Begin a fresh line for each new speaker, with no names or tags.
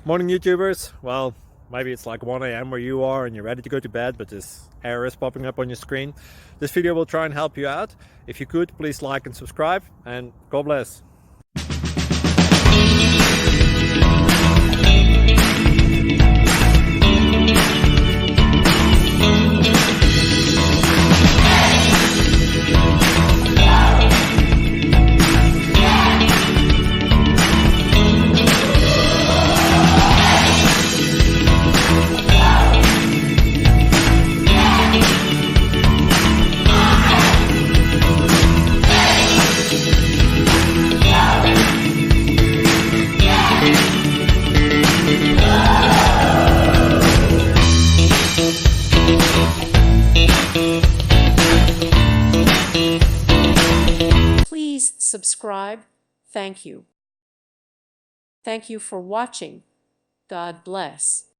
Morning YouTubers. Well, maybe it's like 1 a.m. where you are and you're ready to go to bed, but this error is popping up on your screen. This video will try and help you out. If you could, please like and subscribe, and God bless.
Please subscribe. Thank you. Thank you for watching. God bless.